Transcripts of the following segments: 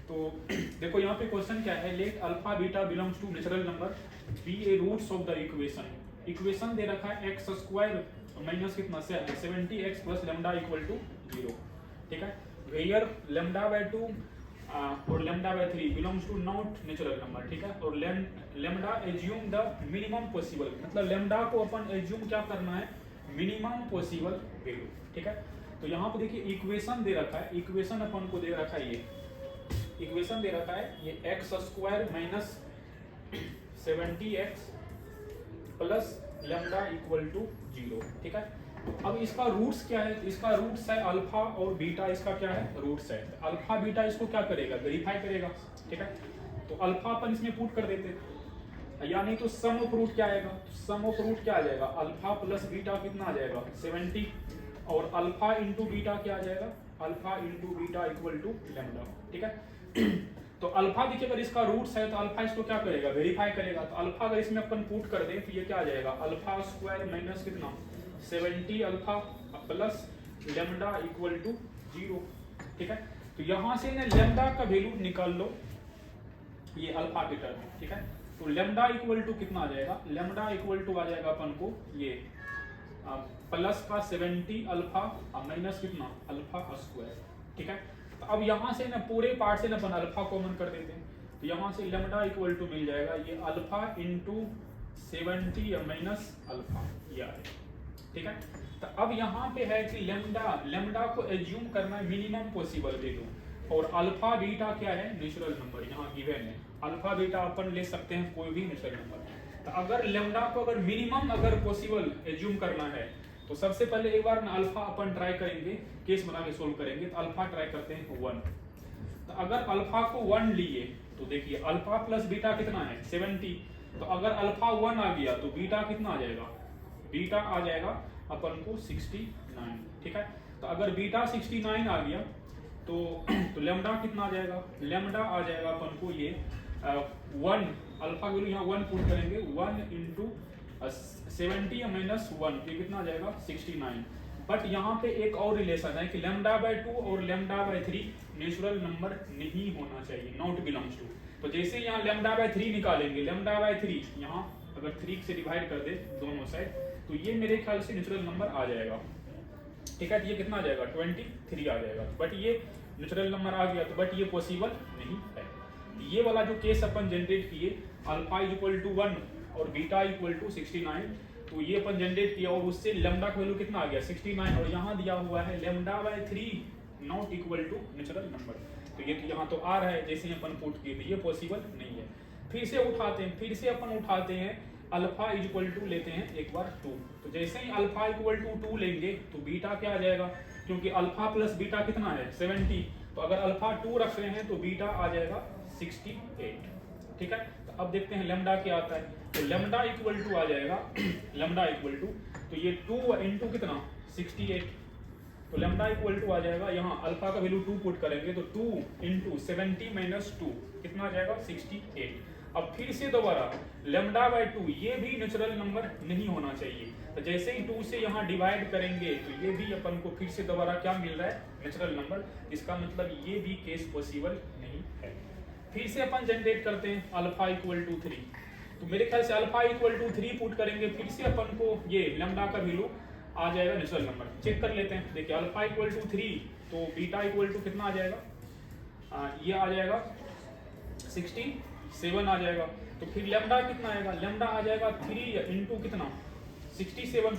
तो देखो यहाँ पे क्वेश्चन क्या है, let alpha beta belongs to natural number be a roots of the equation. Equation दे रखा है एक्स स्क्वायर माइनस कितना 70 x plus lambda equal to 0, ठीक है। वेयर लेमडा बाय 2 और lambda by 3 belongs to not natural number, ठीक है। और lambda assume the minimum possible, मतलब लेमडा को अपन एज्यूम क्या करना है, मिनिमम पॉसिबल वैल्यू, ठीक है। तो यहाँ पे देखिए इक्वेशन दे रखा है, इक्वेशन अपन को दे रखा है, ये इक्वेशन दे रखा है ये x square minus 70x plus lambda equal to 0, ठीक है। अब इसका रूट्स क्या है, इसका रूट्स है अल्फा और बीटा, इसका क्या है रूट्स है। अल्फा बीटा इसको क्या करेगा, वेरीफाई करेगा, ठीक है। तो अल्फा अपन इसमें पुट कर देते हैं, या नहीं तो सम ऑफ रूट क्या आएगा, सम ऑफ रूट क्या आ जाएगा, अल्फा प्लस बीटा कितना आ जाएगा 70, और अल्फा इंटू बीटा क्या आ जाएगा, alpha into beta equal to lambda, ठीक है। तो अल्फा देखिए अगर इसका रूट्स है तो अल्फा इसको क्या करेगा, वेरीफाई करेगा। तो अल्फा अगर इसमें अपन पुट कर दें तो ये क्या आ जाएगा, अल्फा स्क्वायर माइनस कितना 70 alpha plus lambda equal to 0, ठीक है। तो यहां से ना लेमडा का वैल्यू निकाल लो, ये अल्फा के टर्म में, ठीक है। तो लेमडा इक्वल टू कितना आ जाएगा, लेमडा इक्वल टू आ जाएगा अपन को ये प्लस का 70 अल्फा माइनस कितना अल्फा स्क्वायर, ठीक है। तो अब यहाँ से ना पूरे पार्ट से ना अपन अल्फा कॉमन कर देते हैं, तो यहाँ से लेमडा इक्वल टू मिल जाएगा ये अल्फा इंटू 70 माइनस अल्फा, ये आ जाएगा, ठीक है। तो अब यहाँ पे है कि लेमडा को एज्यूम करना है मिनिमम पॉसिबल वैल्यू, और अल्फा बीटा क्या है नेचुरल नंबर, यहाँ गिवन है। अल्फा बीटा अपन ले सकते हैं कोई भी नेचुरल नंबर। तो अगर लेमडा को अगर मिनिमम अगर पॉसिबल एज्यूम करना है तो सबसे पहले एक बार ना अल्फा अपन ट्राई करेंगे, केस बना के सोल्व करेंगे। तो अल्फा ट्राई करते हैं 1। तो अगर अल्फा को 1 लिए तो देखिए अल्फा प्लस बीटा कितना है 70, तो अगर अल्फा 1 आ गया तो बीटा कितना आ जाएगा, बीटा आ जाएगा अपन को 69, ठीक है। तो अगर बीटा 69 आ गया तो लेमडा कितना आ जाएगा, लेमडा आ जाएगा अपन को ये 1, अल्फा वैल्यू यहाँ 1 पुट करेंगे, 1 इंटू 70 माइनस 1, ये कितना आ जाएगा 69। बट यहाँ पे एक और रिलेशन है कि लेमडा बाय 2 और लेमडा बाय 3 नेचुरल नंबर नहीं होना चाहिए, नॉट बिलोंग्स टू। तो जैसे यहाँ लेमडा बाय 3 निकालेंगे, लेमडा बाय 3 यहाँ अगर 3 से डिवाइड कर दे दोनों साइड तो ये मेरे ख्याल से नेचुरल नंबर आ जाएगा, ठीक है। तो ये कितना आ जाएगा 23 आ जाएगा। बट ये नेचुरल नंबर आ गया, तो बट ये पॉसिबल नहीं है। ये वाला जो केस अपन जनरेट किए अल्फा इक्वल टू 1 और बीटा इक्वल टू 69, तो ये अपन जनरेट किया और उससे लेमडा का वैल्यू कितना आ गया 69, और यहाँ दिया हुआ है lambda by 3 not equal to natural number. तो ये तो यहाँ तो आ रहा है जैसे अपन पुट किए, तो ये पॉसिबल नहीं है। फिर से उठाते हैं, फिर से अपन उठाते हैं अल्फा इक्वल टू लेते हैं एक बार 2। तो जैसे ही अल्फा इक्वल टू 2 लेंगे तो बीटा क्या आ जाएगा, क्योंकि अल्फा प्लस बीटा कितना है 70, तो अगर अल्फा 2 रख रहे हैं तो बीटा आ जाएगा 68, ठीक है। तो अब देखते हैं लेमडा क्या आता है। तो लेमडा इक्वल टू आ जाएगा लेमडा इक्वल टू, तो ये 2 इंटू कितना 68, तो लेमडा इक्वल टू आ जाएगा, यहाँ अल्फा का वैल्यू 2 पुट करेंगे तो 2 इंटू 70 माइनस 2 कितना आ जाएगा 68। अब फिर से दोबारा लेमडा बाय 2, ये भी नेचुरल नंबर नहीं होना चाहिए। तो जैसे ही 2 से यहाँ डिवाइड करेंगे तो ये भी अपन को फिर से दोबारा क्या मिल रहा है नेचुरल नंबर, इसका मतलब ये भी केस पॉसिबल नहीं है। फिर से अपन जनरेट करते हैं अल्फा इक्वल टू 3, तो मेरे ख्याल से अल्फा इक्वल टू 3 पुट करेंगे, फिर से अपन को ये लेमडा का वैल्यू आ जाएगा नेचुरल नंबर। चेक कर लेते हैं, देखिए अल्फा इक्वल टू 3 तो बीटा इक्वल टू कितना आ जाएगा, ये आ जाएगा 67 आ जाएगा। तो फिर लेमडा कितना आएगा, लेमडा आ जाएगा 3 इंटू कितना 67,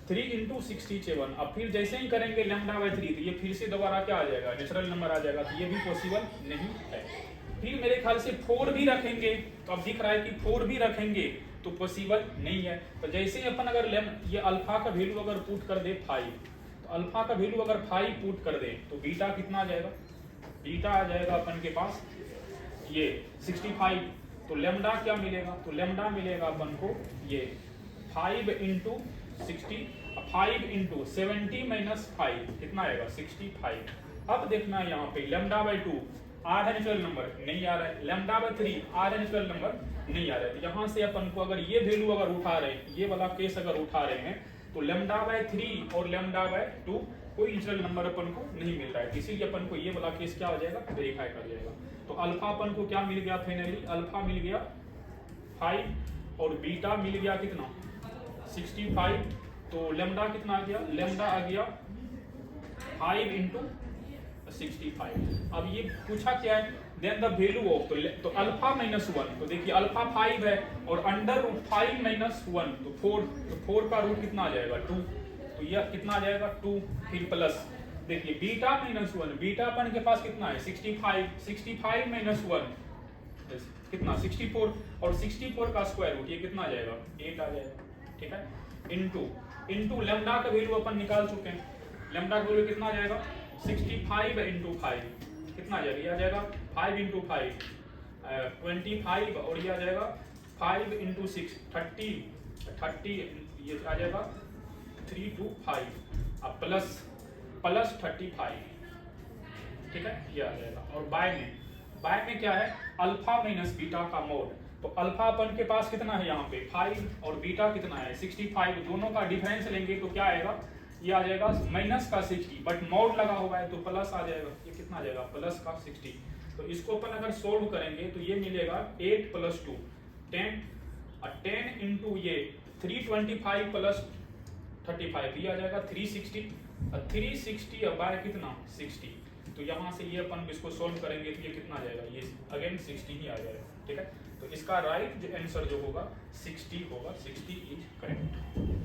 3 इंटू 67। अब फिर जैसे ही करेंगे लेमडा बाय 3 तो ये फिर से दोबारा क्या आ जाएगा नेचुरल नंबर आ जाएगा, तो ये भी पॉसिबल नहीं है। फिर मेरे ख्याल से 4 भी रखेंगे, तो अब दिख रहा है कि 4 भी रखेंगे तो पॉसिबल नहीं है। तो जैसे ही अपन अगर ये अल्फा का वैल्यू अगर पुट कर दे 5, तो अल्फा का वैल्यू अगर 5 पुट कर दे तो बीटा कितना आ जाएगा, बीटा आ जाएगा अपन के पास ये 65। तो लेमडा क्या मिलेगा, तो लेमडा मिलेगा अपन को ये 5 इंटू 60, 5 इंटू 70 माइनस 5 कितना आएगा 65। अब देखना है यहाँ पे लेमडा बाय 2 आ रहा है नेचुरल नंबर नहीं आ रहा है, लेमडा बाय 3 आ रहा है नेचुरल नंबर नहीं आ रहा है। तो यहाँ से अपन को अगर ये वैल्यू अगर उठा रहे हैं, ये वाला केस अगर उठा रहे हैं तो लेमडा बाय 3 और लेमडा बाय 2 कोई इंटीजर नंबर अपन को नहीं मिल रहा है, इसीलिए अपन को ये वाला केस क्या हो जाएगा, वेरीफाई कर जाएगा। तो अल्फा अपन को क्या मिल गया फाइनली, अल्फा मिल गया 5 और बीटा मिल गया कितना 65। तो लेमडा कितना आ गया, लेमडा आ गया 5 इंटू 65। अब ये पूछा क्या है, देन द वैल्यू ऑफ, तो अल्फा माइनस 1, तो देखिए अल्फा 5 है और अंडर रूट 5 माइनस 1 तो 4, तो 4 का रूट कितना आ जाएगा 2, तो यह कितना आ जाएगा 2, फिर प्लस देखिए बीटा माइनस 1, बीटा अपन के पास कितना है 65, 65 माइनस 1 कितना 64 और 64 का स्क्वायर रूट ये कितना आ जाएगा 8 आ जाएगा, ठीक है। इनटू लेमडा का वैल्यू अपन निकाल चुके हैं, लेमडा का वैल्यू कितना आ जाएगा 65 इंटू 5 कितना आ जाएगा, ये आ जाएगा 5 इंटू 5 25 और ये आ जाएगा 5 इंटू 6 30 ये आ जाएगा 3 to 5 अब प्लस 35, ठीक है, ये आ जाएगा। और बाय में क्या है अल्फा माइनस बीटा का मोड, तो अल्फा अपन के पास कितना है यहाँ पे 5 और बीटा कितना है 65, दोनों का डिफरेंस लेंगे तो क्या आएगा, ये आ जाएगा माइनस का 60 बट मोड लगा हुआ है तो प्लस आ जाएगा, ये कितना आ जाएगा प्लस का 60। तो इसको अपन अगर सोल्व करेंगे तो ये मिलेगा 8 + 2 10 और 10 इंटू ये 325 प्लस 35 ये आ जाएगा 360 और 360 और बाय कितना 60। तो यहाँ से ये अपन इसको सोल्व करेंगे तो ये कितना आ जाएगा, ये अगेन 60 ही आ जाएगा, ठीक है। तो इसका राइट जो आंसर जो होगा 60 होगा, 60 इज करेक्ट।